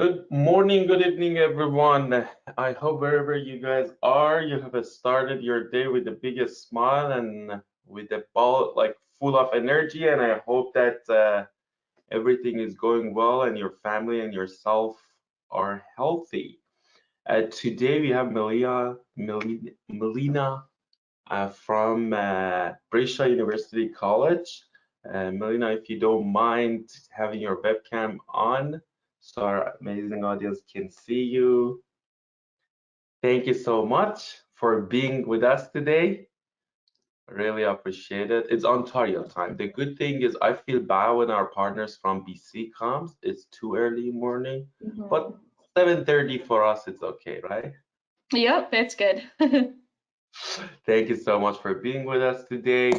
Good morning, good evening, everyone. I hope wherever you guys are, you have started your day with the biggest smile and with a ball like full of energy. And I hope that everything is going well and your family and yourself are healthy. Today we have Melina from Brescia University College. Melina, if you don't mind having your webcam on so our amazing audience can see you. Thank you so much for being with us today. Really appreciate it. It's Ontario time. The good thing is I feel bad when our partners from BC comes. It's too early morning, but 7:30 for us, it's okay, right? Yep, it's good. Thank you so much for being with us today.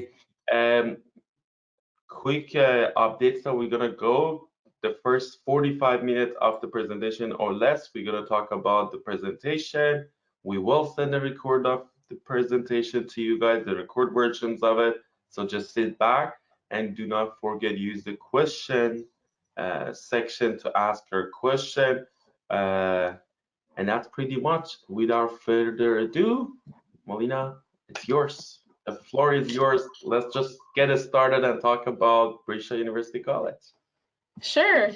Quick update. So we're gonna go the first 45 minutes of the presentation or less. We're gonna talk about the presentation. We will send a record of the presentation to you guys, the record versions of it. So just sit back and do not forget use the question section to ask your question. And that's pretty much. Without further ado, Molina, it's yours. The floor is yours. Let's just get it started and talk about Brescia University College. Sure.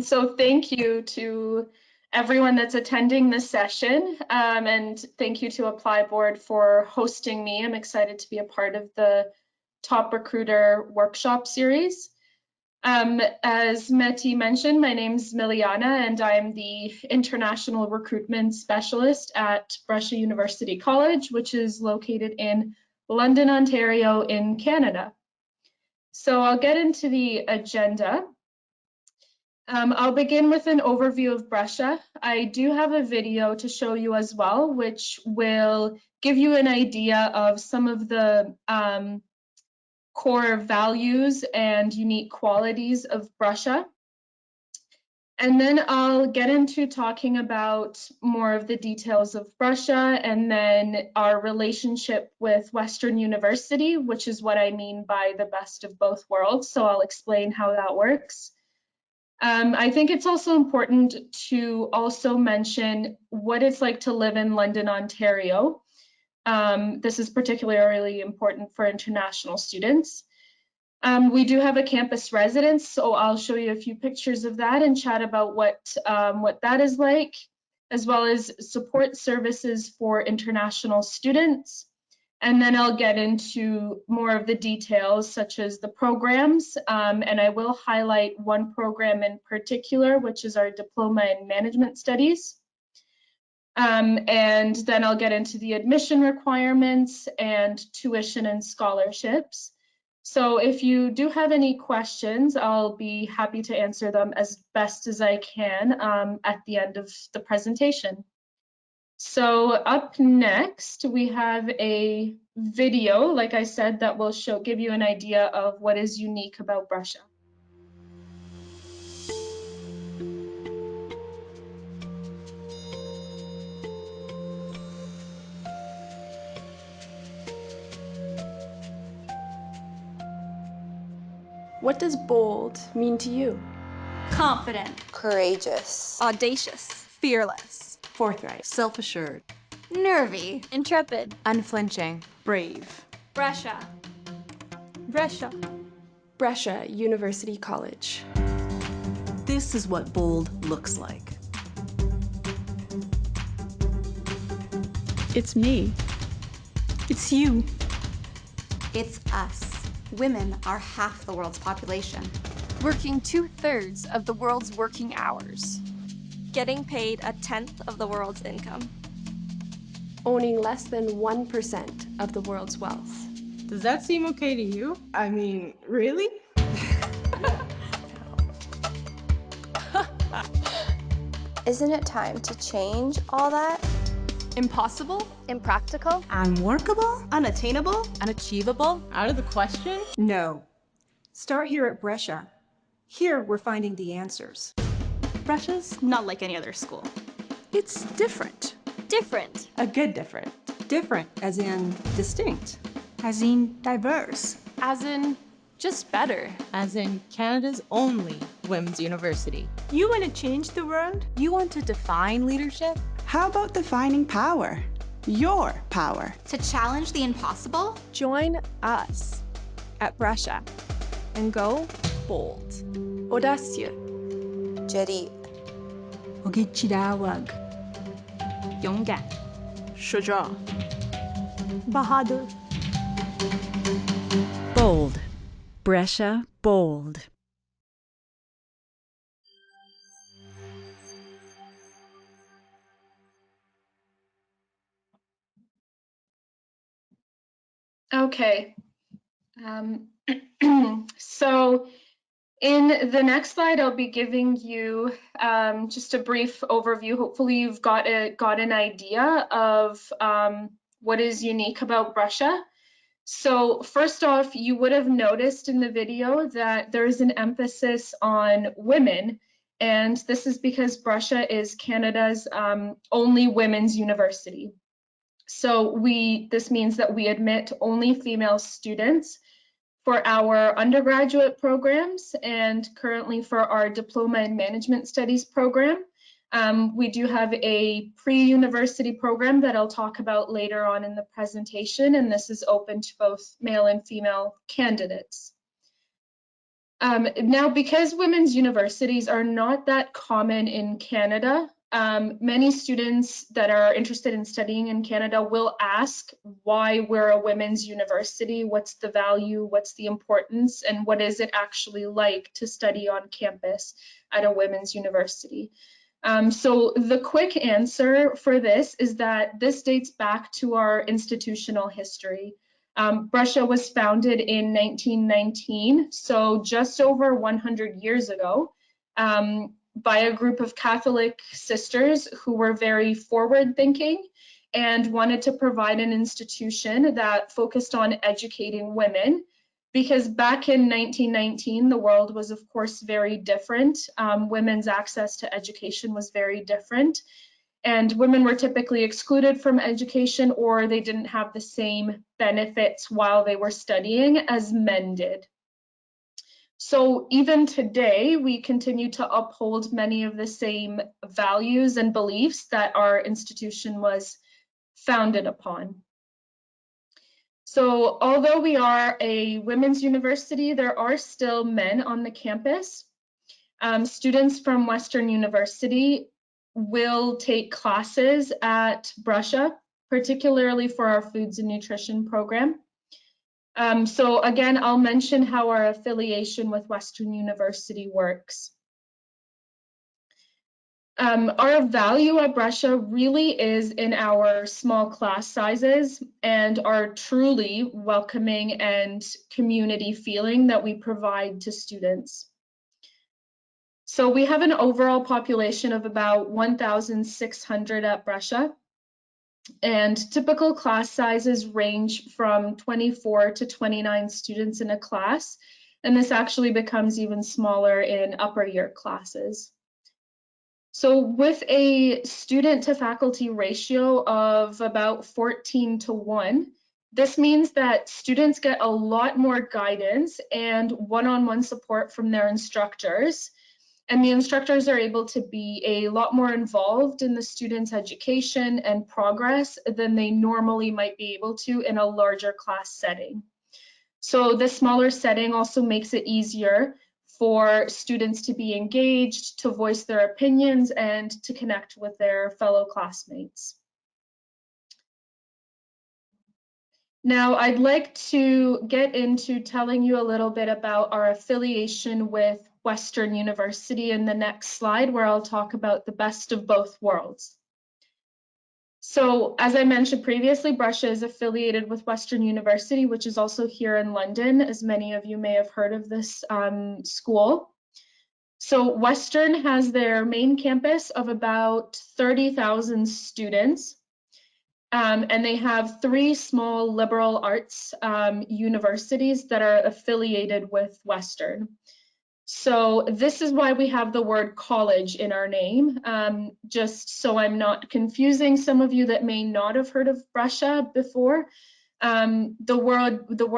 So thank you to everyone that's attending this session, and thank you to ApplyBoard for hosting me. I'm excited to be a part of the Top Recruiter Workshop Series. As Meti mentioned, my name's Miliana, and I'm the International Recruitment Specialist at Brescia University College, which is located in London, Ontario in Canada. So I'll get into the agenda. I'll begin with an overview of Brescia. I do have a video to show you as well, which will give you an idea of some of the core values and unique qualities of Brescia. And then I'll get into talking about more of the details of Brescia and then our relationship with Western University, which is what I mean by the best of both worlds. So I'll explain how that works. I think it's also important to also mention what it's like to live in London, Ontario. This is particularly important for international students. We do have a campus residence, so I'll show you a few pictures of that and chat about what that is like, as well as support services for international students. And then I'll get into more of the details, such as the programs, and I will highlight one program in particular, which is our Diploma in Management Studies. And then I'll get into the admission requirements and tuition and scholarships. So if you do have any questions, I'll be happy to answer them as best as I can at the end of the presentation. So up next, we have a video, like I said, that will give you an idea of what is unique about Brescia. What does bold mean to you? Confident, courageous, audacious, fearless, Forthright, self-assured, nervy, intrepid, unflinching, brave. Brescia. Brescia. Brescia University College. This is what bold looks like. It's me. It's you. It's us. Women are half the world's population. Working 2/3 of the world's working hours. Getting paid 1/10 of the world's income. Owning less than 1% of the world's wealth. Does that seem okay to you? I mean, really? Isn't it time to change all that? Impossible? Impractical? Unworkable? Unattainable? Unachievable? Out of the question? No. Start here at Brescia. Here, we're finding the answers. Brescia's not like any other school. It's different. Different. A good different. Different, as in distinct. As in diverse. As in Just better. As in Canada's only women's university. You want to change the world? You want to define leadership? How about defining power? Your power. To challenge the impossible? Join us at Brescia and go bold. Audacieux. جريء. وقتشداوغ. 勇敢. شجاع. Bahadur. Bold. Brescia bold. Okay. So in the next slide, I'll be giving you just a brief overview. Hopefully you've got an idea of what is unique about Brescia. So first off, you would have noticed in the video that there is an emphasis on women, and this is because Brescia is Canada's only women's university. So this means that we admit only female students for our undergraduate programs, and currently for our Diploma in Management Studies program. We do have a pre-university program that I'll talk about later on in the presentation, and this is open to both male and female candidates. Now, because women's universities are not that common in Canada, many students that are interested in studying in Canada will ask why we're a women's university, what's the value, what's the importance, and what is it actually like to study on campus at a women's university. So the quick answer for this is that this dates back to our institutional history. Brescia was founded in 1919, so just over 100 years ago, by a group of Catholic sisters who were very forward-thinking and wanted to provide an institution that focused on educating women, because back in 1919, the world was, of course, very different. Women's access to education was very different, and women were typically excluded from education, or they didn't have the same benefits while they were studying as men did. So even today, we continue to uphold many of the same values and beliefs that our institution was founded upon. So although we are a women's university, there are still men on the campus. Students from Western University will take classes at Brescia, particularly for our foods and nutrition program. So again, I'll mention how our affiliation with Western University works. Our value at Brescia really is in our small class sizes and our truly welcoming and community feeling that we provide to students. So we have an overall population of about 1,600 at Brescia, and typical class sizes range from 24 to 29 students in a class, and this actually becomes even smaller in upper year classes. So with a student to faculty ratio of about 14:1, this means that students get a lot more guidance and one-on-one support from their instructors. And the instructors are able to be a lot more involved in the students' education and progress than they normally might be able to in a larger class setting. So this smaller setting also makes it easier for students to be engaged, to voice their opinions, and to connect with their fellow classmates. Now, I'd like to get into telling you a little bit about our affiliation with Western University in the next slide, where I'll talk about the best of both worlds. So, as I mentioned previously, Brescia is affiliated with Western University, which is also here in London, as many of you may have heard of this school. So Western has their main campus of about 30,000 students. And they have 3 small liberal arts universities that are affiliated with Western. So this is why we have the word college in our name, just so I'm not confusing some of you that may not have heard of Brescia before. The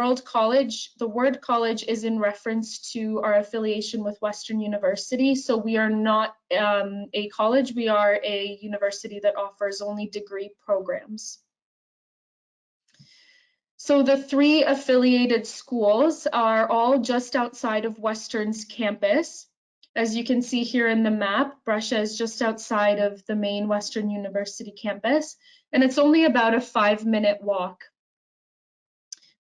word college is in reference to our affiliation with Western University. So we are not a college, we are a university that offers only degree programs. So the 3 affiliated schools are all just outside of Western's campus. As you can see here in the map, Brescia is just outside of the main Western University campus, and it's only about a 5-minute walk.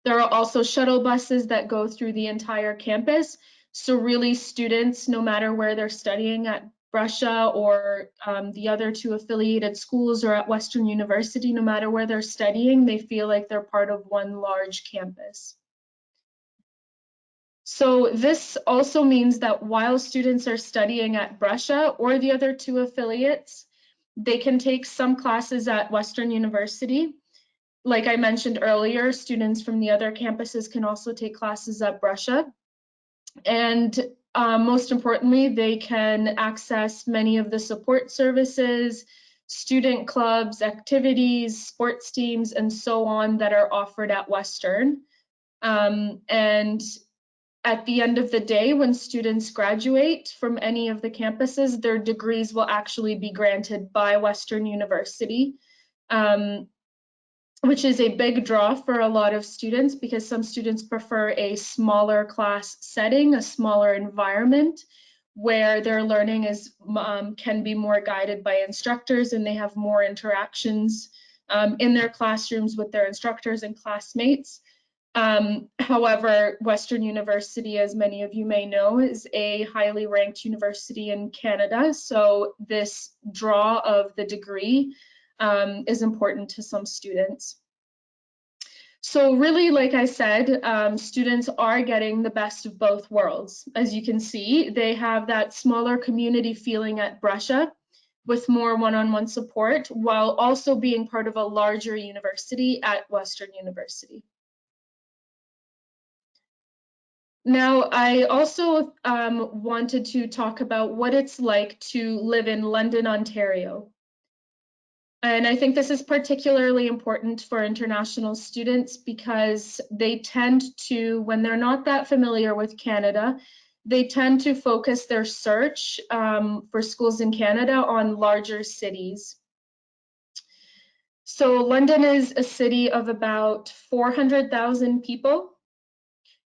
There are also shuttle buses that go through the entire campus. So really students, no matter where they're studying at Brescia or the other 2 affiliated schools or at Western University, no matter where they're studying, they feel like they're part of one large campus. So this also means that while students are studying at Brescia or the other 2 affiliates, they can take some classes at Western University. Like I mentioned earlier, students from the other campuses can also take classes at Brescia. And most importantly, they can access many of the support services, student clubs, activities, sports teams, and so on that are offered at Western. And at the end of the day, when students graduate from any of the campuses, their degrees will actually be granted by Western University, which is a big draw for a lot of students because some students prefer a smaller class setting, a smaller environment where their learning can be more guided by instructors and they have more interactions in their classrooms with their instructors and classmates. However, Western University, as many of you may know, is a highly ranked university in Canada, so this draw of the degree is important to some students. So really, like I said, students are getting the best of both worlds. As you can see, they have that smaller community feeling at Brescia with more one-on-one support, while also being part of a larger university at Western University. Now, I also wanted to talk about what it's like to live in London, Ontario. And I think this is particularly important for international students because they tend to, when they're not that familiar with Canada, they tend to focus their search for schools in Canada on larger cities. So London is a city of about 400,000 people.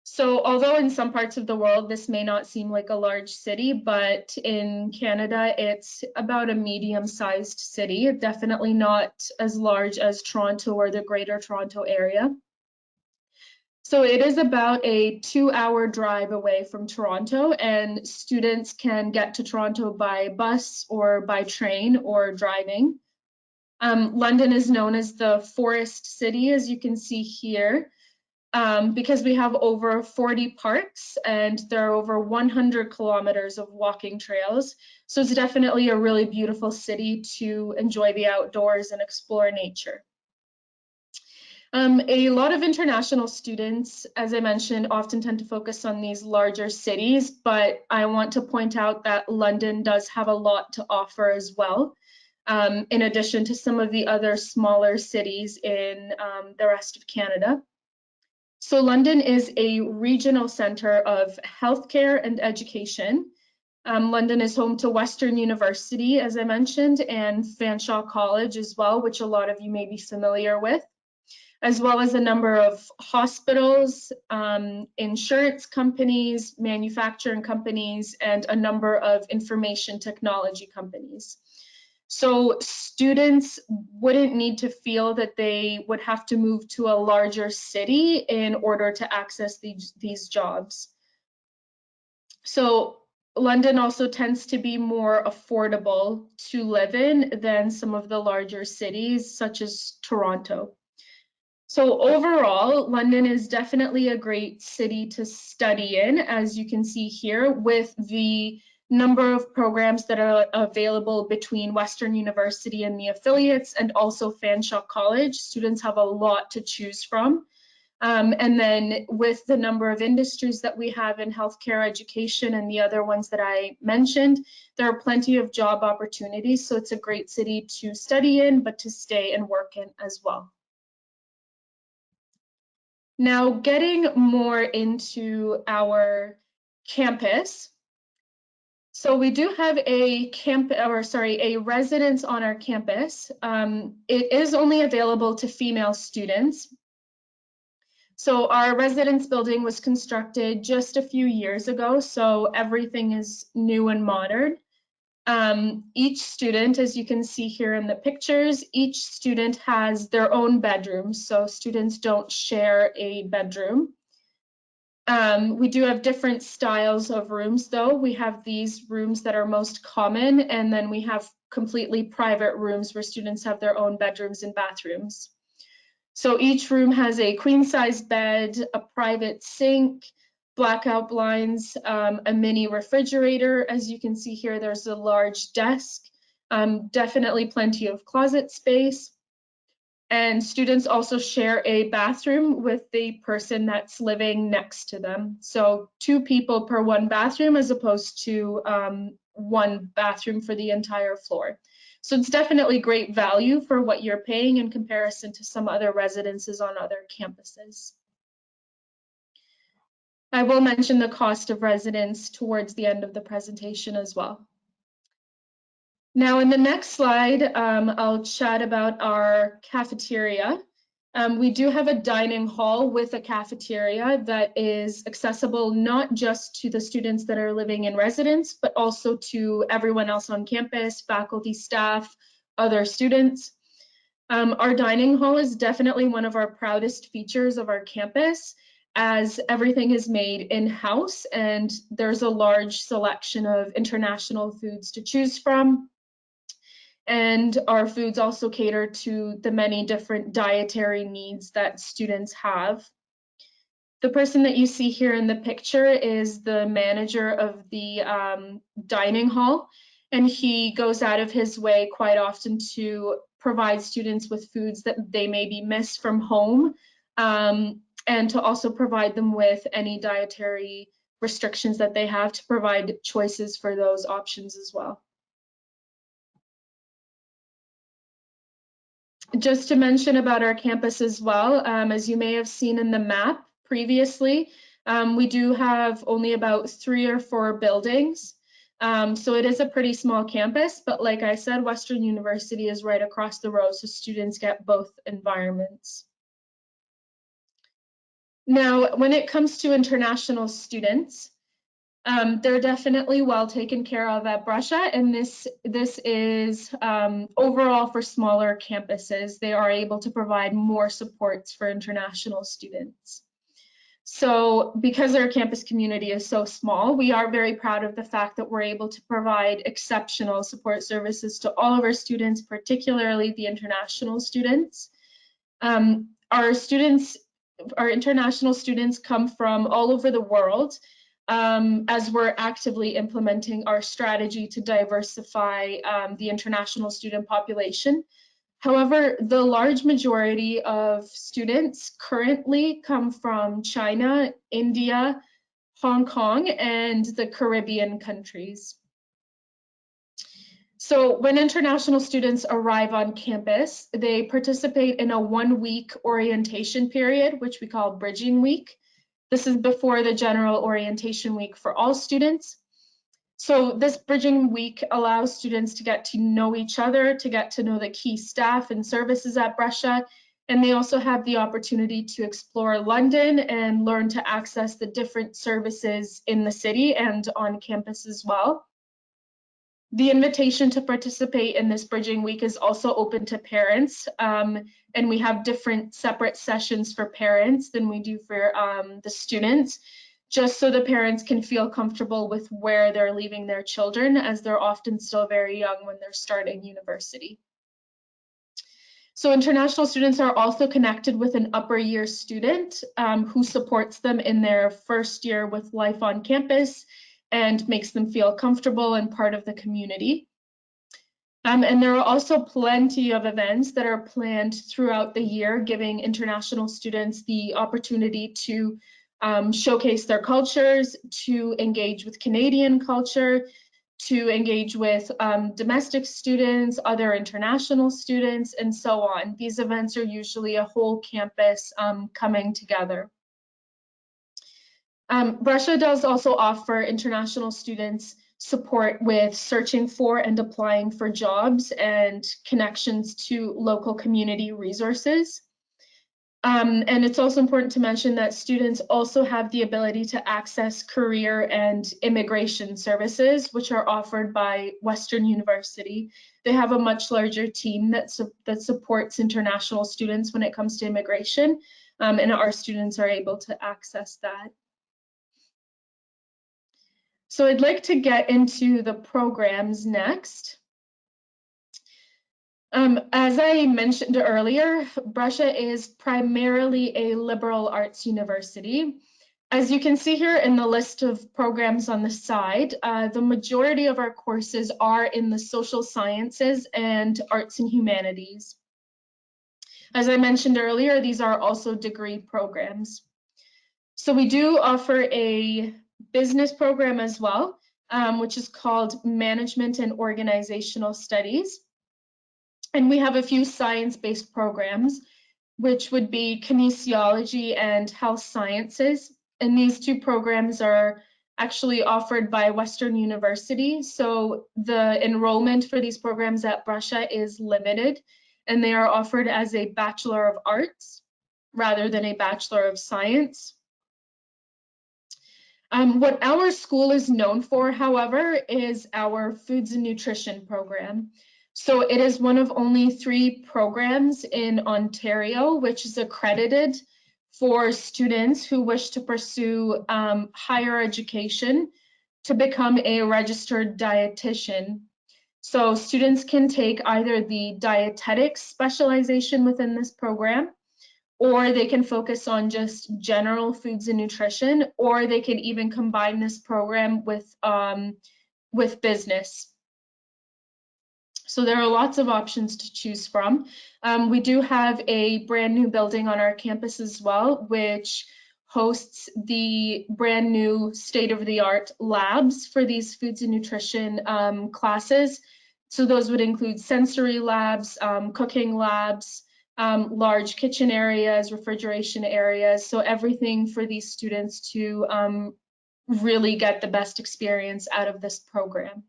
So although in some parts of the world this may not seem like a large city, but in Canada it's about a medium-sized city, definitely not as large as Toronto or the Greater Toronto area. So it is about a 2-hour drive away from Toronto, and students can get to Toronto by bus or by train or driving. London is known as the Forest City, as you can see here. Because we have over 40 parks and there are over 100 kilometers of walking trails. So it's definitely a really beautiful city to enjoy the outdoors and explore nature. A lot of international students, as I mentioned, often tend to focus on these larger cities, but I want to point out that London does have a lot to offer as well, in addition to some of the other smaller cities in the rest of Canada. So London is a regional center of healthcare and education. London is home to Western University, as I mentioned, and Fanshawe College as well, which a lot of you may be familiar with, as well as a number of hospitals, insurance companies, manufacturing companies, and a number of information technology companies. So students wouldn't need to feel that they would have to move to a larger city in order to access these jobs. So London also tends to be more affordable to live in than some of the larger cities, such as Toronto. So overall, London is definitely a great city to study in, as you can see here, with the number of programs that are available between Western University and the affiliates, and also Fanshawe College. Students have a lot to choose from. And then with the number of industries that we have in healthcare education and the other ones that I mentioned, there are plenty of job opportunities. So it's a great city to study in, but to stay and work in as well. Now, getting more into our campus. So we do have a residence on our campus. It is only available to female students. So our residence building was constructed just a few years ago, so everything is new and modern. Each student, as you can see here in the pictures, each student has their own bedroom, so students don't share a bedroom. We do have different styles of rooms though. We have these rooms that are most common, and then we have completely private rooms where students have their own bedrooms and bathrooms. So each room has a queen size bed, a private sink, blackout blinds, a mini refrigerator. As you can see here, there's a large desk, definitely plenty of closet space. And students also share a bathroom with the person that's living next to them. So 2 people per 1 bathroom as opposed to 1 bathroom for the entire floor. So it's definitely great value for what you're paying in comparison to some other residences on other campuses. I will mention the cost of residence towards the end of the presentation as well. Now in the next slide, I'll chat about our cafeteria. We do have a dining hall with a cafeteria that is accessible not just to the students that are living in residence, but also to everyone else on campus, faculty, staff, other students. Our dining hall is definitely one of our proudest features of our campus, as everything is made in-house and there's a large selection of international foods to choose from. And our foods also cater to the many different dietary needs that students have. The person that you see here in the picture is the manager of the dining hall, and he goes out of his way quite often to provide students with foods that they maybe miss from home, and to also provide them with any dietary restrictions that they have, to provide choices for those options as well. Just to mention about our campus as well, as you may have seen in the map previously, we do have only about 3 or 4 buildings. So it is a pretty small campus, but like I said, Western University is right across the road, so students get both environments. Now, when it comes to international students, they're definitely well taken care of at Brescia, and this is overall for smaller campuses. They are able to provide more supports for international students. So because our campus community is so small, we are very proud of the fact that we're able to provide exceptional support services to all of our students, particularly the international students. Our international students come from all over the world, as we're actively implementing our strategy to diversify the international student population. However, the large majority of students currently come from China, India, Hong Kong, and the Caribbean countries. So when international students arrive on campus, they participate in a 1-week orientation period, which we call Bridging Week. This is before the general orientation week for all students. So this Bridging Week allows students to get to know each other, to get to know the key staff and services at Brescia, and they also have the opportunity to explore London and learn to access the different services in the city and on campus as well. The invitation to participate in this Bridging Week is also open to parents, and we have different separate sessions for parents than we do for the students, just so the parents can feel comfortable with where they're leaving their children, as they're often still very young when they're starting university. So international students are also connected with an upper year student who supports them in their first year with life on campus and makes them feel comfortable and part of the community. And there are also plenty of events that are planned throughout the year, giving international students the opportunity to showcase their cultures, to engage with Canadian culture, to engage with domestic students, other international students, and so on. These events are usually a whole campus coming together. Brescia does also offer international students support with searching for and applying for jobs and connections to local community resources. And it's also important to mention that students also have the ability to access career and immigration services, which are offered by Western University. They have a much larger team that supports international students when it comes to immigration, and our students are able to access that. So I'd like to get into the programs next. As I mentioned earlier, Brescia is primarily a liberal arts university. As you can see here in the list of programs on the side, the majority of our courses are in the social sciences and arts and humanities. As I mentioned earlier, these are also degree programs. So we do offer a business program as well, which is called Management and Organizational Studies. And we have a few science-based programs, which would be kinesiology and health sciences. And these two programs are actually offered by Western University. So the enrollment for these programs at Brescia is limited, and they are offered as a Bachelor of Arts rather than a Bachelor of Science. What our school is known for, however, is our Foods and Nutrition program. So it is one of only 3 programs in Ontario, which is accredited for students who wish to pursue higher education to become a registered dietitian. So students can take either the dietetics specialization within this program, or they can focus on just general foods and nutrition, or they can even combine this program with business. So there are lots of options to choose from. We do have a brand new building on our campus as well, which hosts the brand new state-of-the-art labs for these foods and nutrition classes. So those would include sensory labs, cooking labs, large kitchen areas, refrigeration areas. So everything for these students to really get the best experience out of this program.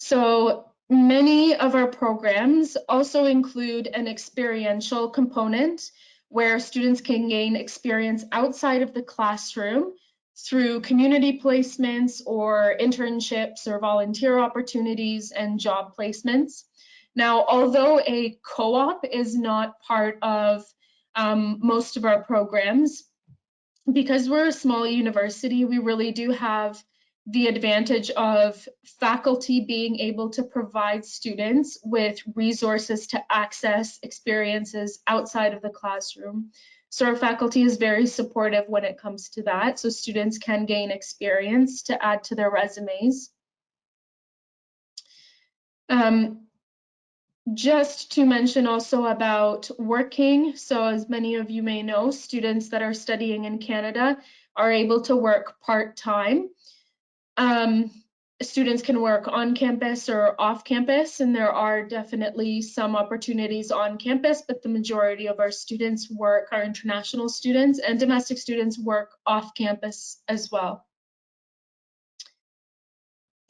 So many of our programs also include an experiential component where students can gain experience outside of the classroom through community placements or internships or volunteer opportunities and job placements. Now, although a co-op is not part of most of our programs, because we're a small university, we really do have the advantage of faculty being able to provide students with resources to access experiences outside of the classroom. So our faculty is very supportive when it comes to that, so students can gain experience to add to their resumes. Just to mention also about working, so as many of you may know, students that are studying in Canada are able to work part-time. Students can work on campus or off campus, and there are definitely some opportunities on campus, but the majority of our students work, our international students and domestic students work off campus as well.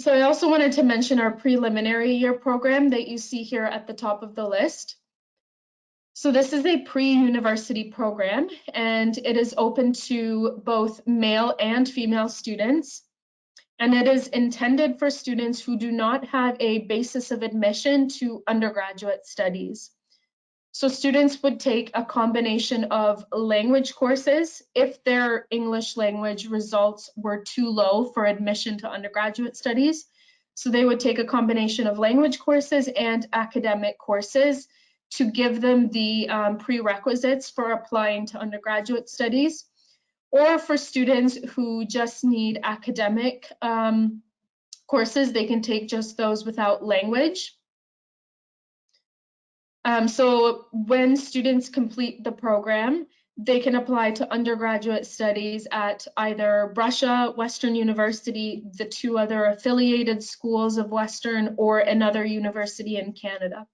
So I also wanted to mention our preliminary year program that you see here at the top of the list. So this is a pre-university program, and it is open to both male and female students. And it is intended for students who do not have a basis of admission to undergraduate studies. So students would take a combination of language courses if their English language results were too low for admission to undergraduate studies. So they would take a combination of language courses and academic courses to give them the prerequisites for applying to undergraduate studies. Or for students who just need academic courses, they can take just those without language. So when students complete the program, they can apply to undergraduate studies at either Brescia, Western University, the 2 other affiliated schools of Western, or another university in Canada.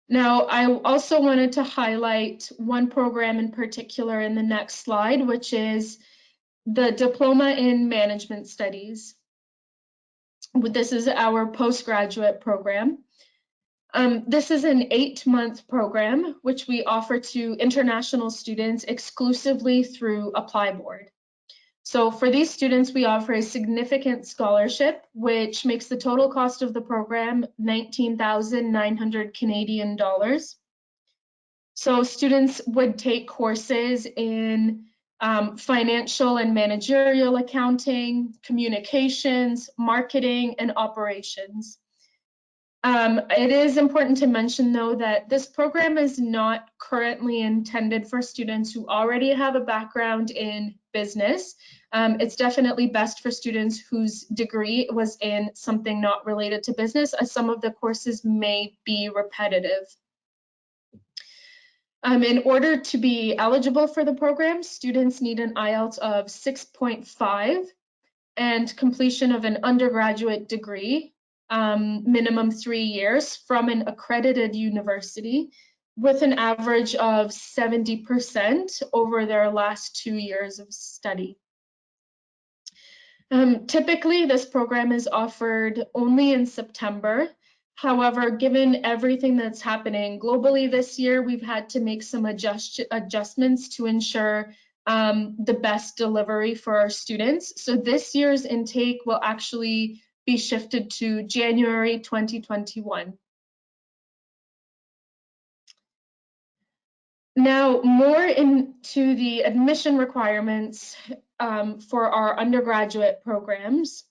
Now, I also wanted to highlight one program in particular in the next slide, which is the Diploma in Management Studies. This is our postgraduate program. This is an 8-month program, which we offer to international students exclusively through ApplyBoard. So for these students, we offer a significant scholarship, which makes the total cost of the program 19,900 Canadian dollars. So students would take courses in financial and managerial accounting, communications, marketing, and operations. It is important to mention, though, that this program is not currently intended for students who already have a background in business. It's definitely best for students whose degree was in something not related to business, as some of the courses may be repetitive. In order to be eligible for the program, students need an IELTS of 6.5 and completion of an undergraduate degree, minimum 3 years, from an accredited university with an average of 70% over their last 2 years of study. Typically, this program is offered only in September. However, given everything that's happening globally this year, we've had to make some adjustments to ensure the best delivery for our students. So this year's intake will actually be shifted to January 2021. Now, more into the admission requirements for our undergraduate programs.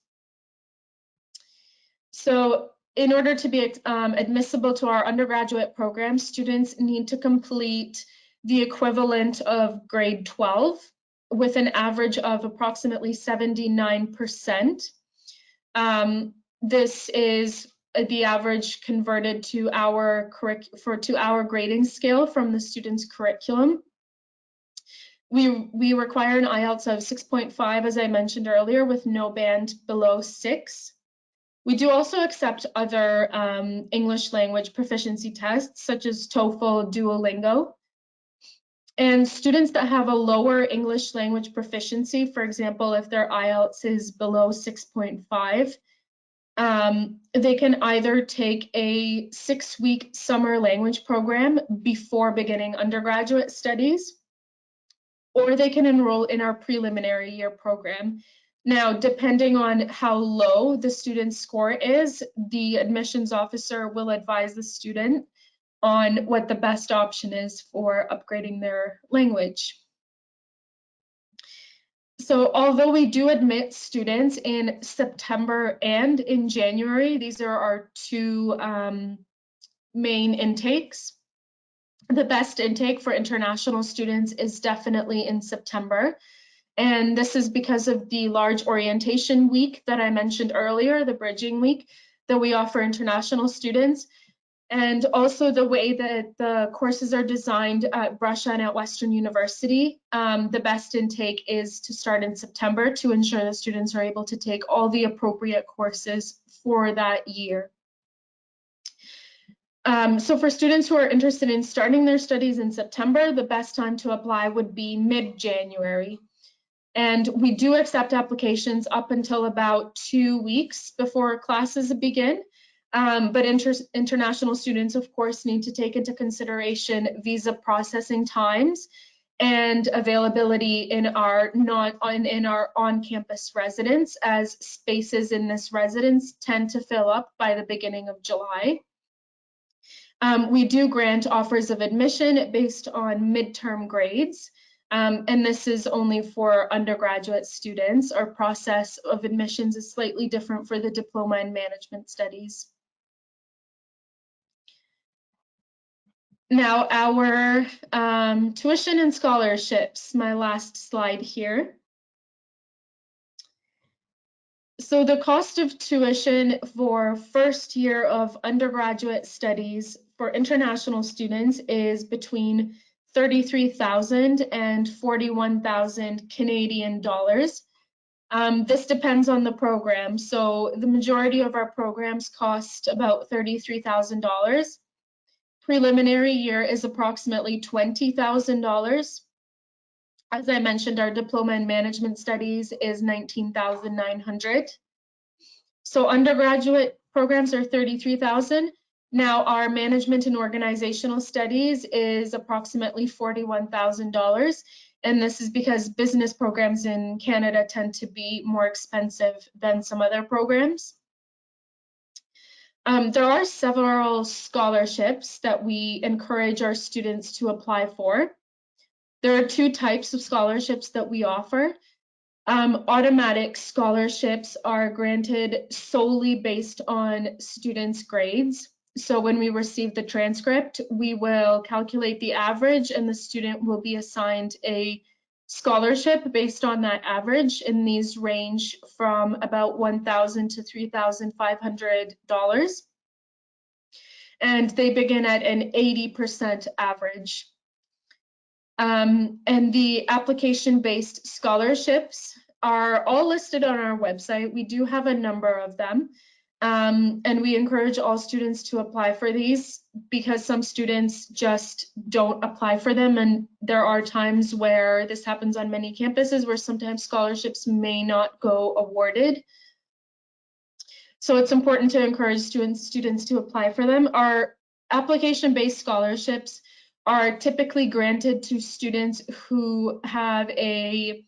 So in order to be admissible to our undergraduate program, students need to complete the equivalent of grade 12 with an average of approximately 79%. This is the average converted to our grading scale from the student's curriculum. We require an IELTS of 6.5, as I mentioned earlier, with no band below 6. We do also accept other English language proficiency tests, such as TOEFL, Duolingo. And students that have a lower English language proficiency, for example, if their IELTS is below 6.5, they can either take a 6-week summer language program before beginning undergraduate studies, or they can enroll in our preliminary year program. Now, depending on how low the student's score is, the admissions officer will advise the student on what the best option is for upgrading their language. So although we do admit students in September and in January, these are our two main intakes. The best intake for international students is definitely in September. And this is because of the large orientation week that I mentioned earlier, the bridging week that we offer international students. And also the way that the courses are designed at Brescia and at Western University, the best intake is to start in September to ensure the students are able to take all the appropriate courses for that year. So for students who are interested in starting their studies in September, the best time to apply would be mid-January. And we do accept applications up until about 2 weeks before classes begin. But international students, of course, need to take into consideration visa processing times and availability in our on-campus residence, as spaces in this residence tend to fill up by the beginning of July. We do grant offers of admission based on midterm grades. And this is only for undergraduate students. Our process of admissions is slightly different for the Diploma in Management Studies. Now, our tuition and scholarships, my last slide here. So the cost of tuition for first year of undergraduate studies for international students is between 33,000 and 41,000 Canadian dollars. This depends on the program. So the majority of our programs cost about $33,000. preliminary year is approximately $20,000. As I mentioned, our diploma in management studies is $19,900. So undergraduate programs are $33,000. Now our management and organizational studies is approximately $41,000. And this is because business programs in Canada tend to be more expensive than some other programs. There are several scholarships that we encourage our students to apply for. There are two types of scholarships that we offer. Automatic scholarships are granted solely based on students' grades. So when we receive the transcript, we will calculate the average and the student will be assigned a scholarship based on that average, and these range from about $1,000 to $3,500. And they begin at an 80% average. And the application-based scholarships are all listed on our website. We do have a number of them. And we encourage all students to apply for these because some students just don't apply for them. And there are times where this happens on many campuses where sometimes scholarships may not go awarded. So it's important to encourage students to apply for them. Our application-based scholarships are typically granted to students who have a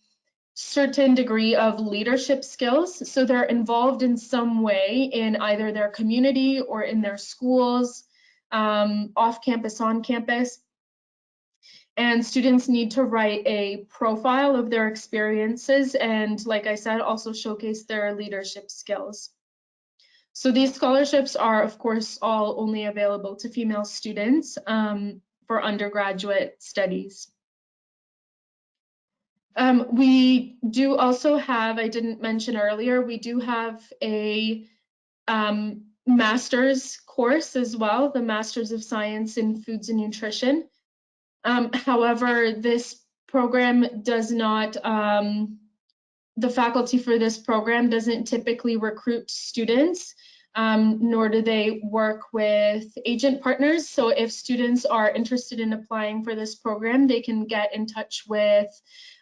certain degree of leadership skills. So they're involved in some way in either their community or in their schools, off campus, on campus. And students need to write a profile of their experiences and, like I said, also showcase their leadership skills. So these scholarships are, of course, all only available to female students for undergraduate studies. We do also have, I didn't mention earlier, we do have a master's course as well, the Master's of Science in Foods and Nutrition. However, this program does not, the faculty for this program doesn't typically recruit students, nor do they work with agent partners. So if students are interested in applying for this program, they can get in touch with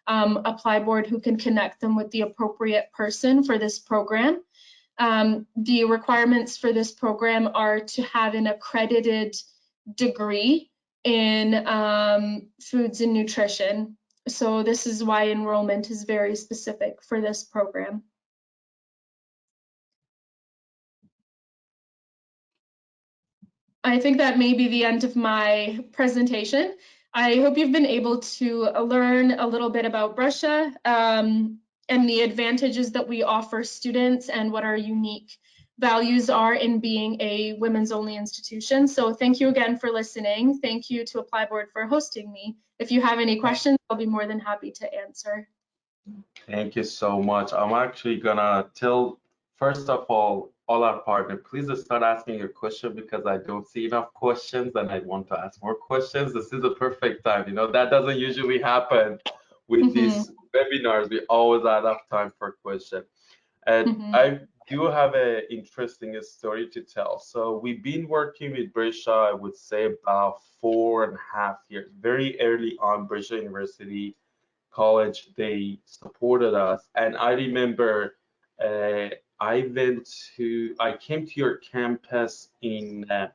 ApplyBoard, who can connect them with the appropriate person for this program. The requirements for this program are to have an accredited degree in foods and nutrition. So this is why enrollment is very specific for this program. I think that may be the end of my presentation. I hope you've been able to learn a little bit about Brescia and the advantages that we offer students and what our unique values are in being a women's only institution. So thank you again for listening. Thank you to ApplyBoard for hosting me. If you have any questions, I'll be more than happy to answer. Thank you so much. I'm actually gonna tell, first of all our partners, please start asking your question because I don't see enough questions and I want to ask more questions. This is the perfect time. You know, that doesn't usually happen with these webinars. We always have enough time for questions. And I do have an interesting story to tell. So we've been working with Brescia, I would say about 4.5 years. Very early on, Brescia University College, they supported us. And I remember I came to your campus in, I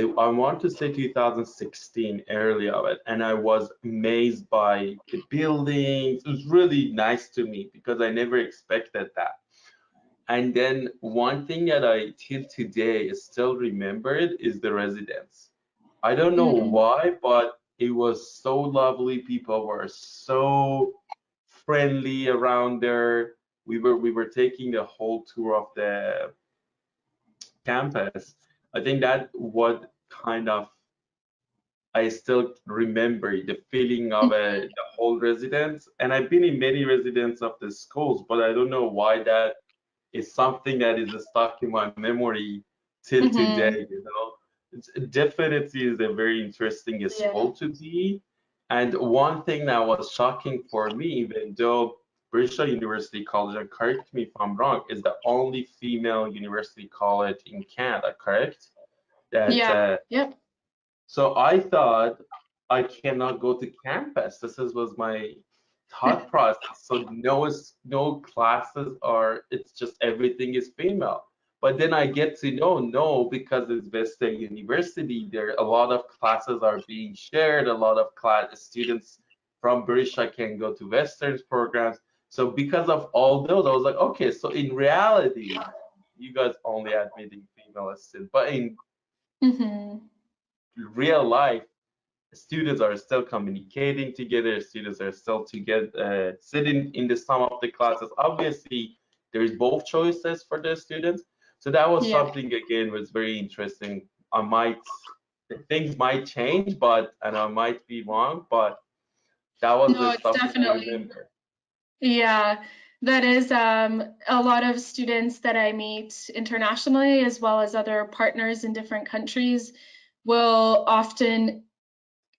want to say 2016, early of it, and I was amazed by the buildings. It was really nice to me because I never expected that. And then one thing that I till today still remembered is the residents. I don't know why, but it was so lovely. People were so friendly around there. We were taking the whole tour of the campus. I think that what kind of I still remember the feeling of the whole residence. And I've been in many residents of the schools, but I don't know why that is something that is stuck in my memory till today. You know, it's definitely is a very interesting school to be. And one thing that was shocking for me, even though Brescia University College, and correct me if I'm wrong, is the only female university college in Canada, correct? That, Yep. So I thought I cannot go to campus. Was my thought process. So no classes are, it's just everything is female. But then I get to know, no, because it's Brescia University, there a lot of classes are being shared, a lot of class students from Brescia can go to Western programs. So because of all those, I was like, okay, so in reality, you guys only admitting female students, but in real life, students are still communicating together, students are still together, sitting in the some of the classes. Obviously, there is both choices for the students. So that was something, again, was very interesting. Things might change, and I might be wrong, but that was the stuff that I remember. Yeah, that is a lot of students that I meet internationally, as well as other partners in different countries, will often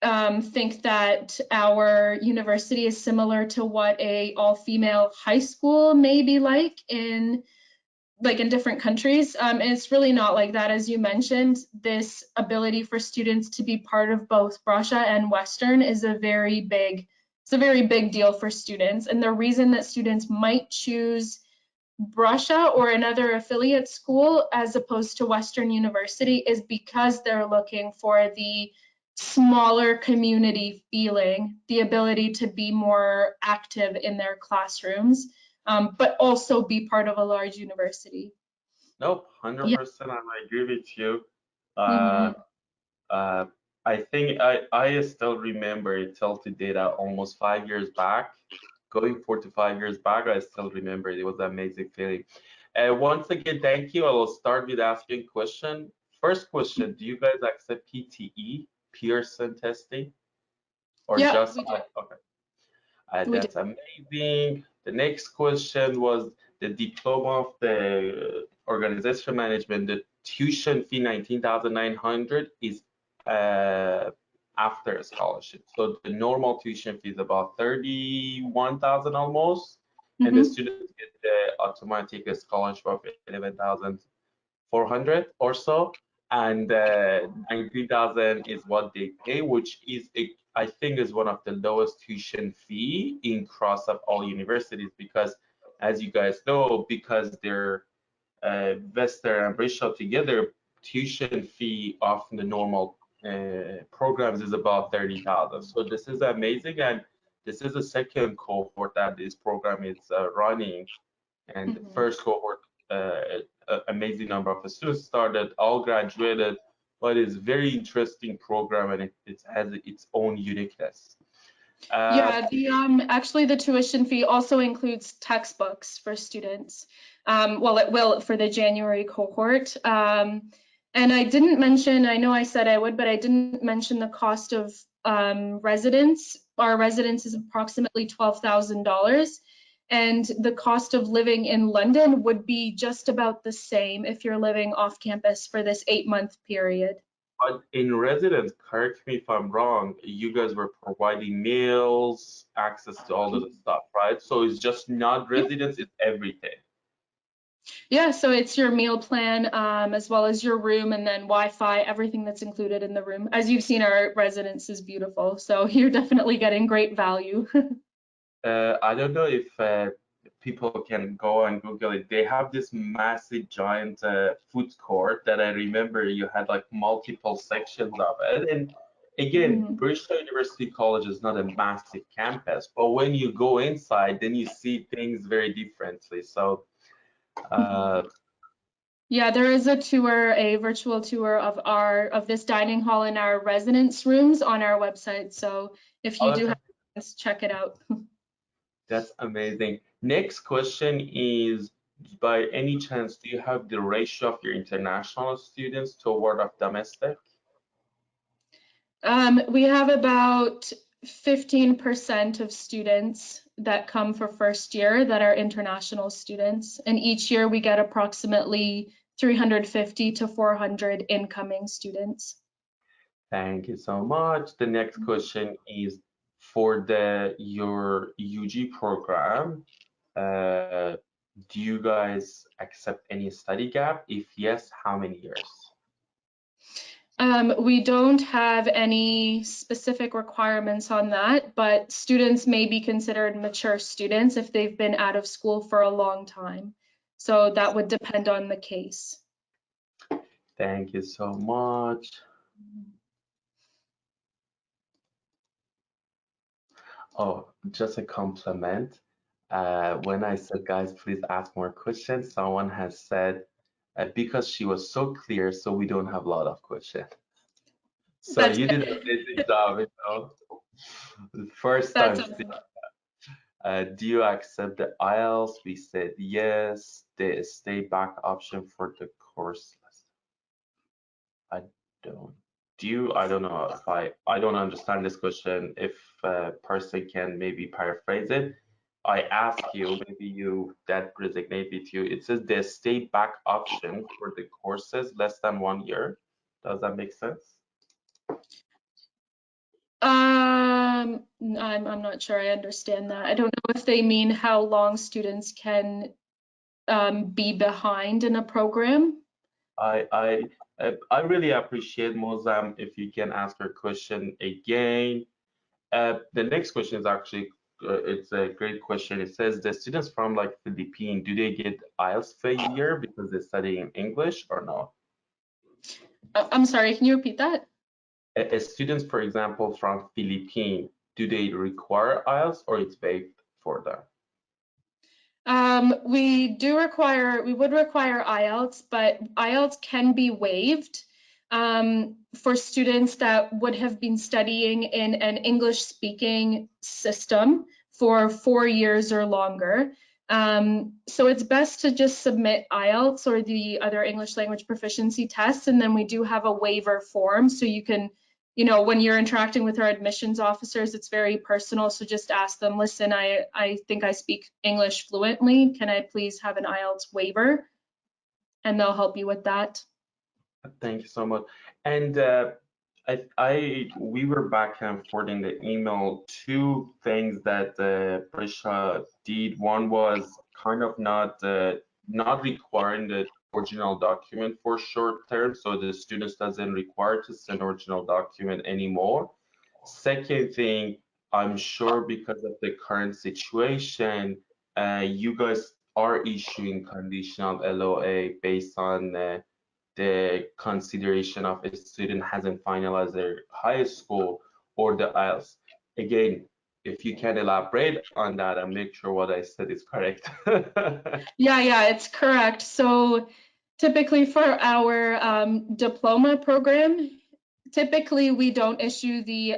think that our university is similar to what a all-female high school may be like in different countries. And it's really not like that. As you mentioned, this ability for students to be part of both Brescia and Western is a very big deal for students. And the reason that students might choose Brescia or another affiliate school as opposed to Western University is because they're looking for the smaller community feeling, the ability to be more active in their classrooms, but also be part of a large university. Nope, 100%, I agree with you. I think I still remember it till today, that almost 5 years back, going 4 to 5 years back, I still remember it. It was an amazing feeling. Once again, thank you. I will start with asking question. First question, do you guys accept PTE, Pearson testing? Or just, okay. That's amazing. The next question was the diploma of the organization management. The tuition fee 19,900 is after a scholarship. So the normal tuition fee is about 31,000 almost, and the students get the automatic scholarship of 11,400 or so, and 19,000 is what they pay, which is I think is one of the lowest tuition fee in cross of all universities, because as you guys know, because they're Western and Brescia together, tuition fee of the normal programs is about 30,000. So this is amazing, and this is the second cohort that this program is running, and the first cohort, amazing number of students started, all graduated, but it's very interesting program, and it has its own uniqueness. Actually the tuition fee also includes textbooks for students. Well, it will for the January cohort. And I didn't mention, I know I said I would, but I didn't mention the cost of residence. Our residence is approximately $12,000. And the cost of living in London would be just about the same if you're living off campus for this 8-month period. But in residence, correct me if I'm wrong, you guys were providing meals, access to all of the stuff, right? So it's just not residence, it's everything. Yeah, so it's your meal plan, as well as your room, and then Wi-Fi, everything that's included in the room. As you've seen, our residence is beautiful, so you're definitely getting great value. I don't know if people can go and Google it. They have this massive, giant food court that I remember you had like multiple sections of it. And again, Brescia University College is not a massive campus, but when you go inside, then you see things very differently. So, yeah, there is a virtual tour of this dining hall in our residence rooms on our website. So if you do have chance, check it out. That's amazing. Next question is, by any chance, do you have the ratio of your international students toward of domestic? We have about 15% of students that come for first year that are international students. And each year we get approximately 350 to 400 incoming students. Thank you so much. The next question is, for your UG program, do you guys accept any study gap? If yes, how many years? We don't have any specific requirements on that, but students may be considered mature students if they've been out of school for a long time. So that would depend on the case. Thank you so much. Oh, just a compliment. When I said, guys, please ask more questions, someone has said, because she was so clear, so we don't have a lot of questions. So That's you did good. an amazing job, you know. The first That's time, awesome. do you accept the IELTS? We said yes. The stay back option for the course list. I don't. Do you? I don't know if I don't understand this question. If a person can maybe paraphrase it. I ask you, maybe you that resonate with you. It says the stay back option for the courses less than 1 year. Does that make sense? I'm not sure I understand that. I don't know if they mean how long students can be behind in a program. I really appreciate Mozam if you can ask her question again. The next question is actually it's a great question. It says the students from like Philippines, do they get IELTS for a year because they're studying English or no? I'm sorry, can you repeat that? Students, for example, from Philippines, do they require IELTS or it's waived for them? We would require IELTS, but IELTS can be waived for students that would have been studying in an English speaking system for 4 years or longer. So it's best to just submit IELTS or the other English language proficiency tests, and then we do have a waiver form, so you can, you know, when you're interacting with our admissions officers, it's very personal. So just ask them, listen, I think I speak English fluently. Can I please have an IELTS waiver? And they'll help you with that. Thank you so much. And we were back and forth in the email. Two things that Brescia did. One was kind of not requiring the original document for short term, so the students doesn't require to send original document anymore. Second thing, I'm sure because of the current situation, you guys are issuing conditional LOA based on the consideration of a student hasn't finalized their high school or the IELTS. Again, if you can elaborate on that and make sure what I said is correct. Yeah, it's correct. So typically for our diploma program, typically we don't issue the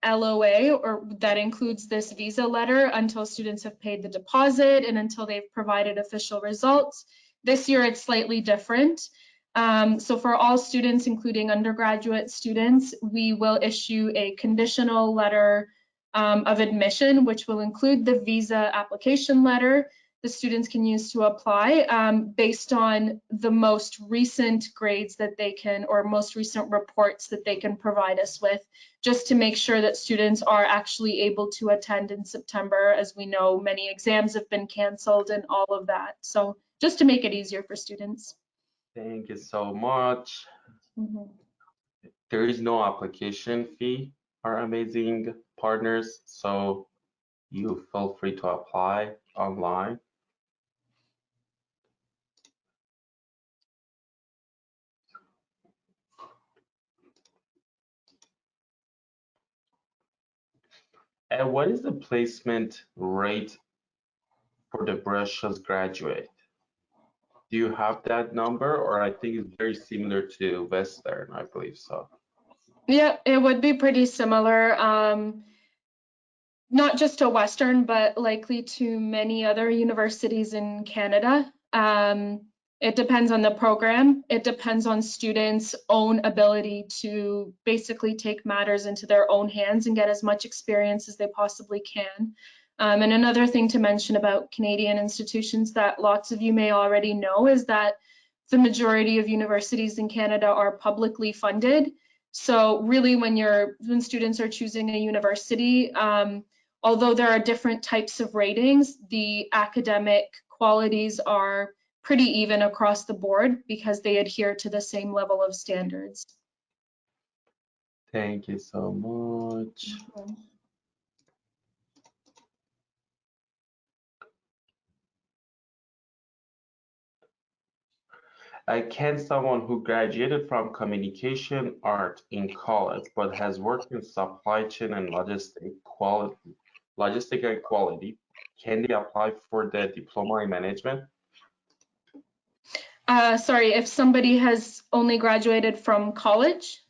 LOA, or that includes this visa letter, until students have paid the deposit and until they've provided official results. This year it's slightly different. So for all students, including undergraduate students, we will issue a conditional letter of admission, which will include the visa application letter the students can use to apply based on the most recent grades that they can, or most recent reports that they can provide us with, just to make sure that students are actually able to attend in September. As we know, many exams have been canceled and all of that. So just to make it easier for students. Thank you so much. There is no application fee, our amazing partners, so you feel free to apply online. And what is the placement rate for the Brescia's graduate? Do you have that number, or I think it's very similar to Western, I believe so. Yeah, it would be pretty similar. Not just to Western, but likely to many other universities in Canada. It depends on the program. It depends on students' own ability to basically take matters into their own hands and get as much experience as they possibly can. And another thing to mention about Canadian institutions that lots of you may already know is that the majority of universities in Canada are publicly funded. So really, when students are choosing a university, although there are different types of ratings, the academic qualities are pretty even across the board because they adhere to the same level of standards. Thank you so much. Can someone who graduated from communication art in college but has worked in supply chain and logistic and quality, can they apply for the diploma in management? Sorry, if somebody has only graduated from college?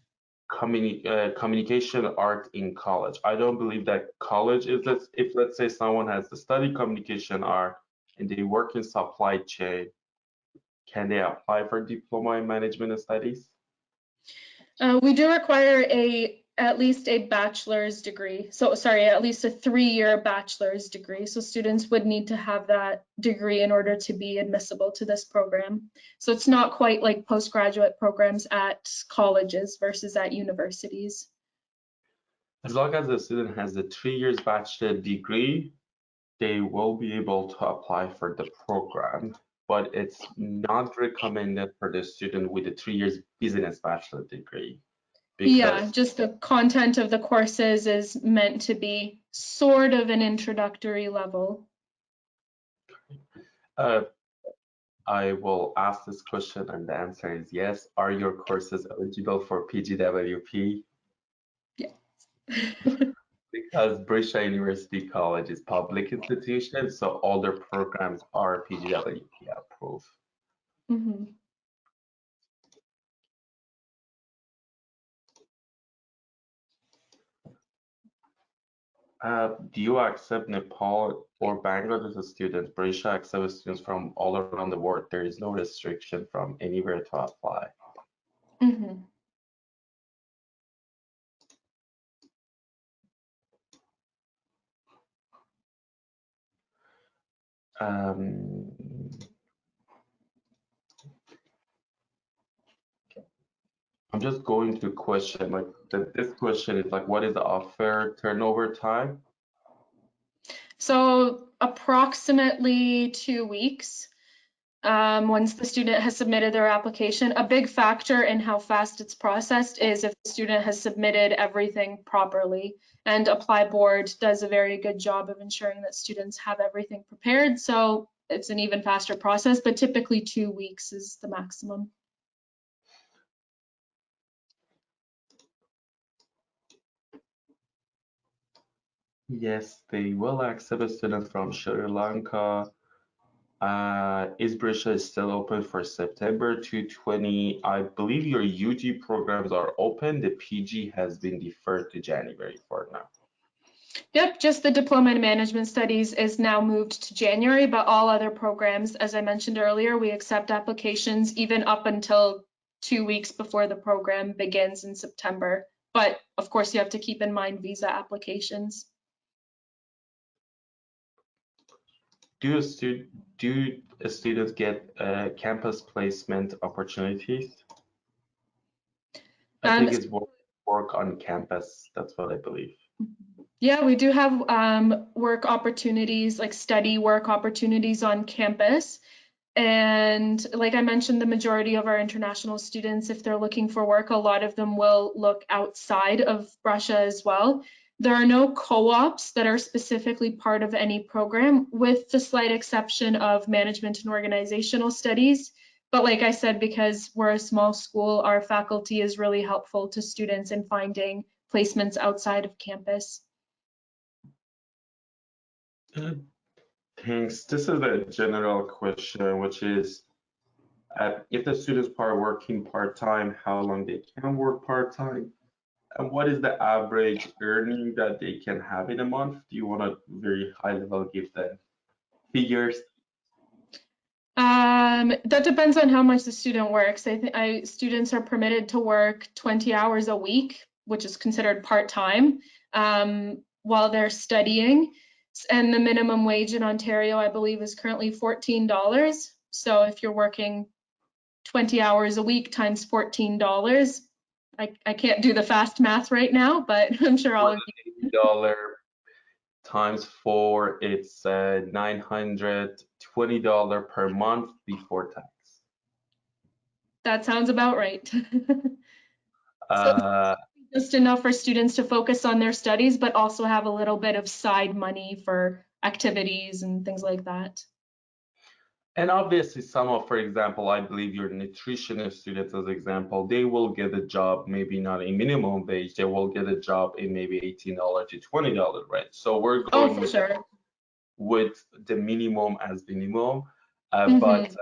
Communication art in college. I don't believe that college is this. If let's say someone has to study communication art and they work in supply chain, can they apply for diploma in management studies? We do require at least a bachelor's degree. So sorry, at least a 3-year bachelor's degree. So students would need to have that degree in order to be admissible to this program. So it's not quite like postgraduate programs at colleges versus at universities. As long as the student has a 3 years bachelor degree, they will be able to apply for the program, but it's not recommended for the student with a 3 years business bachelor degree. Yeah, just the content of the courses is meant to be sort of an introductory level. I will ask this question and the answer is yes. Are your courses eligible for PGWP? Yes. Because Brescia University College is public institution, so all their programs are PGWP approved. Mm-hmm. Do you accept Nepal or Bangladesh students? Brescia accepts students from all around the world. There is no restriction from anywhere to apply. Mm-hmm. I'm just going to question, like this question is like, what is the offer turnover time? So approximately 2 weeks. Once the student has submitted their application. A big factor in how fast it's processed is if the student has submitted everything properly. And ApplyBoard does a very good job of ensuring that students have everything prepared. So it's an even faster process, but typically 2 weeks is the maximum. Yes, they will accept a student from Sri Lanka. Is Brescia still open for September 2020? I believe your UG programs are open. The PG has been deferred to January for now. Yep, just the Diploma in Management Studies is now moved to January, but all other programs, as I mentioned earlier, we accept applications even up until 2 weeks before the program begins in September. But of course, you have to keep in mind visa applications. Do students get campus placement opportunities? I think it's work on campus. That's what I believe. Yeah, we do have work opportunities, like study work opportunities on campus. And like I mentioned, the majority of our international students, if they're looking for work, a lot of them will look outside of Brescia as well. There are no co-ops that are specifically part of any program, with the slight exception of management and organizational studies. But like I said, because we're a small school, our faculty is really helpful to students in finding placements outside of campus. Thanks. This is a general question, which is, if the students are working part-time, how long they can work part-time? And what is the average earning that they can have in a month? Do you want to very high level give the figures? That depends on how much the student works. I think students are permitted to work 20 hours a week, which is considered part-time, while they're studying. And the minimum wage in Ontario, I believe, is currently $14. So if you're working 20 hours a week times $14, I can't do the fast math right now, but I'm sure all of you. $80 times 4, it's $920 per month before tax. That sounds about right. Uh, just enough for students to focus on their studies, but also have a little bit of side money for activities and things like that. And obviously some of, for example, I believe your nutritionist students as example, they will get a job, maybe not a minimum wage, they will get a job in maybe $18 to $20, right? So we're going for sure. with the minimum as minimum, but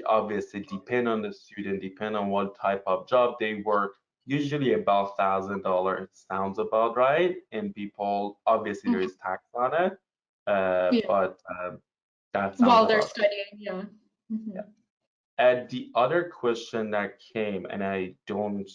obviously depend on the student, depend on what type of job they work. Usually about $1,000 sounds about right, and people obviously there is tax on it, but that sounds while they're about studying, yeah. Yeah. And the other question that came, and I don't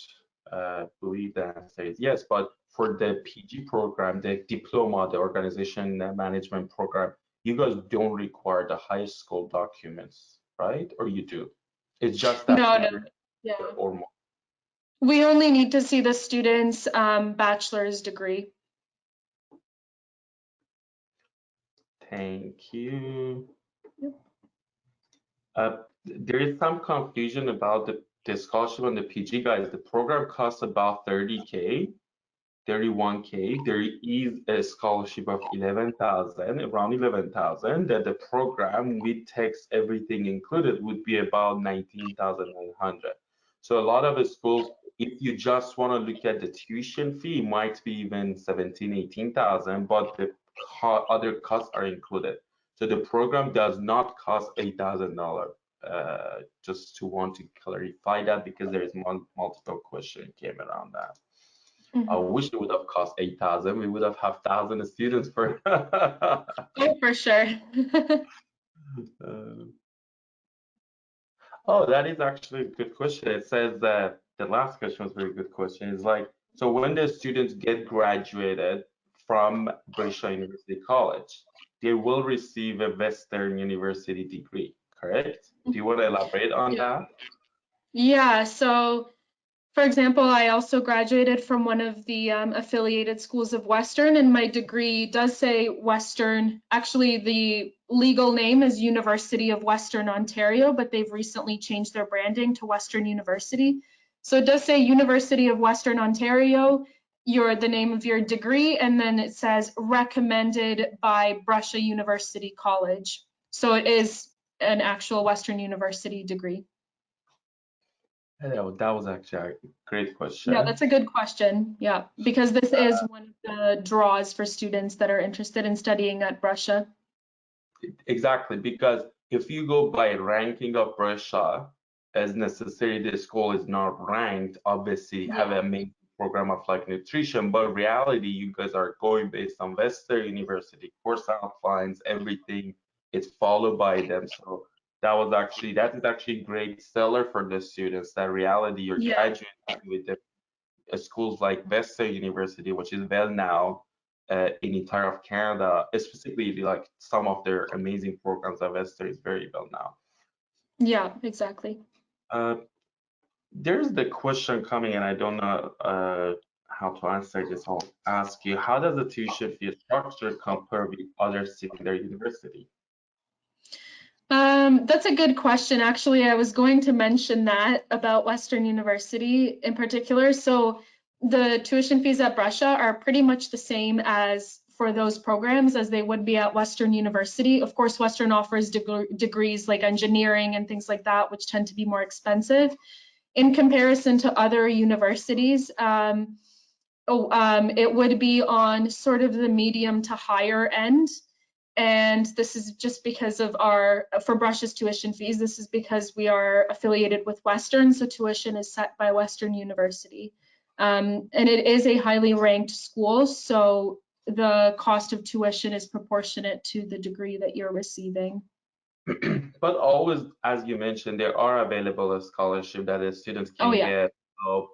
believe the answer is yes, but for the PG program, the diploma, the organization management program, you guys don't require the high school documents, right? Or you do? It's just that No, yeah. or more. We only need to see the student's bachelor's degree. Thank you. Yep. There is some confusion about the scholarship on the PG guys. The program costs about 30K, 31K. There is a scholarship of 11,000, around 11,000. That the program with text, everything included, would be about 19,900. So a lot of the schools, if you just want to look at the tuition fee, it might be even 17, 18,000, but the other costs are included. So the program does not cost $8,000. Just to want to clarify that because there is multiple questions came around that. I wish it would have cost 8,000. We would have 1,000 students for. Oh, for sure. Oh, that is actually a good question. It says that the last question was a very good question. It's like, so when the students get graduated from Brescia University College, they will receive a Western University degree, correct? Do you want to elaborate on that? Yeah, so for example, I also graduated from one of the affiliated schools of Western, and my degree does say Western. Actually, the legal name is University of Western Ontario, but they've recently changed their branding to Western University. So it does say University of Western Ontario, the name of your degree, and then it says recommended by Brescia University College. So it is an actual Western University degree. That was actually a great question. Yeah, that's a good question. Yeah, because this is one of the draws for students that are interested in studying at Brescia. Exactly, because if you go by ranking of Brescia, as necessary, the school is not ranked, obviously have a main program of like nutrition, but reality, you guys are going based on Western University course outlines, everything is followed by them. So that is actually a great seller for the students. That reality, you're graduating with the schools like Western University, which is well now in entire of Canada, specifically like some of their amazing programs at Western is very well now. Yeah, exactly. There's the question coming, and I don't know how to answer this. I'll ask you, how does the tuition fee structure compare with other secondary university? That's a good question. Actually, I was going to mention that about Western University in particular. So the tuition fees at Brescia are pretty much the same as for those programs as they would be at Western University. Of course, Western offers degrees like engineering and things like that, which tend to be more expensive. In comparison to other universities, it would be on sort of the medium to higher end. And this is just because of for Brescia's tuition fees, this is because we are affiliated with Western, so tuition is set by Western University. And it is a highly ranked school, so the cost of tuition is proportionate to the degree that you're receiving. But always, as you mentioned, there are available a scholarship that the students can get. So,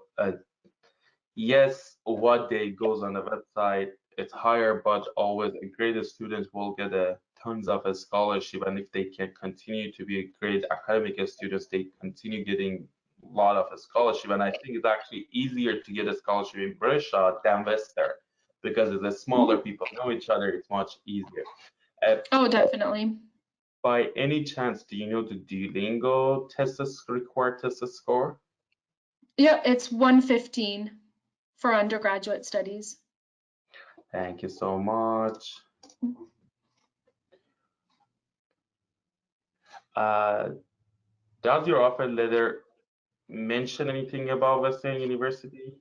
yes, what day goes on the website, it's higher, but always the greatest students will get tons of a scholarship, and if they can continue to be great academic students, they continue getting a lot of a scholarship. And I think it's actually easier to get a scholarship in Brescia than Western because it's a smaller, people know each other, it's much easier. Oh, definitely. By any chance, do you know the Duolingo required test score? Yeah, it's 115 for undergraduate studies. Thank you so much. Does your offer letter mention anything about Western University?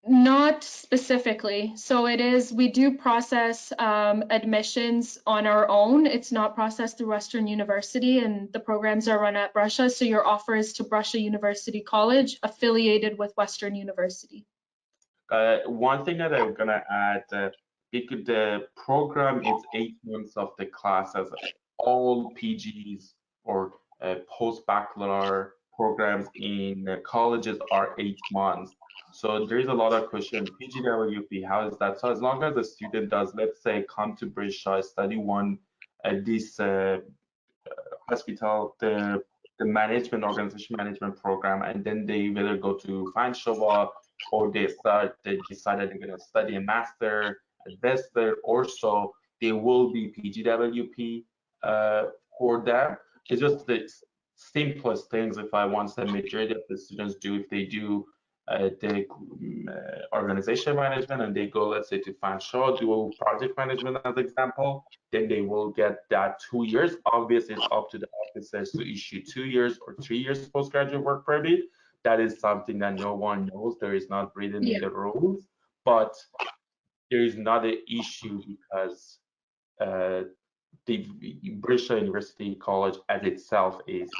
Not specifically. So we do process admissions on our own. It's not processed through Western University, and the programs are run at Brescia. So your offer is to Brescia University College, affiliated with Western University. One thing that I'm gonna add, because the program is 8 months of the classes. All PGs or post-baccalaureate programs in colleges are 8 months. So there is a lot of question, PGWP, how is that? So as long as the student does, let's say, come to Brescia, study this hospital, the organization management program, and then they either go to Fanshova or they decide that they're going to study a master, a bachelor, or so, they will be PGWP for them. It's just the simplest things, if I want to say, majority of the students do, if they do the organization management and they go, let's say, to Fanshawe, do project management as example, then they will get that 2 years. Obviously, it's up to the officers to issue 2 years or 3 years postgraduate work permit. That is something that no one knows. There is not written in the rules, but there is not an issue because the Brescia University College as itself is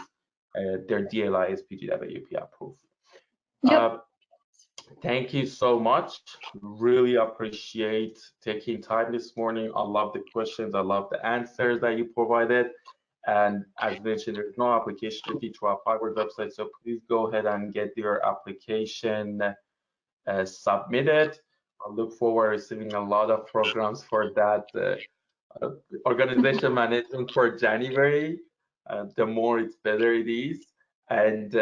their DLI is PGWP approved. Yep. Thank you so much. Really appreciate taking time this morning. I love the questions. I love the answers that you provided. And as mentioned, there's no application fee through our ApplyBoard website, so please go ahead and get your application submitted. I look forward to receiving a lot of programs for that organization management for January. The more it's better it is. And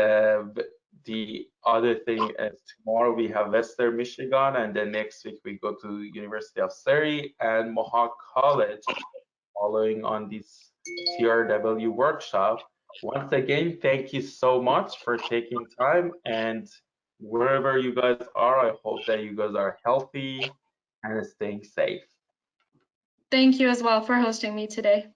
the other thing is tomorrow we have Western Michigan, and then next week we go to University of Surrey and Mohawk College following on this TRW workshop. Once again, thank you so much for taking time, and wherever you guys are, I hope that you guys are healthy and staying safe. Thank you as well for hosting me today.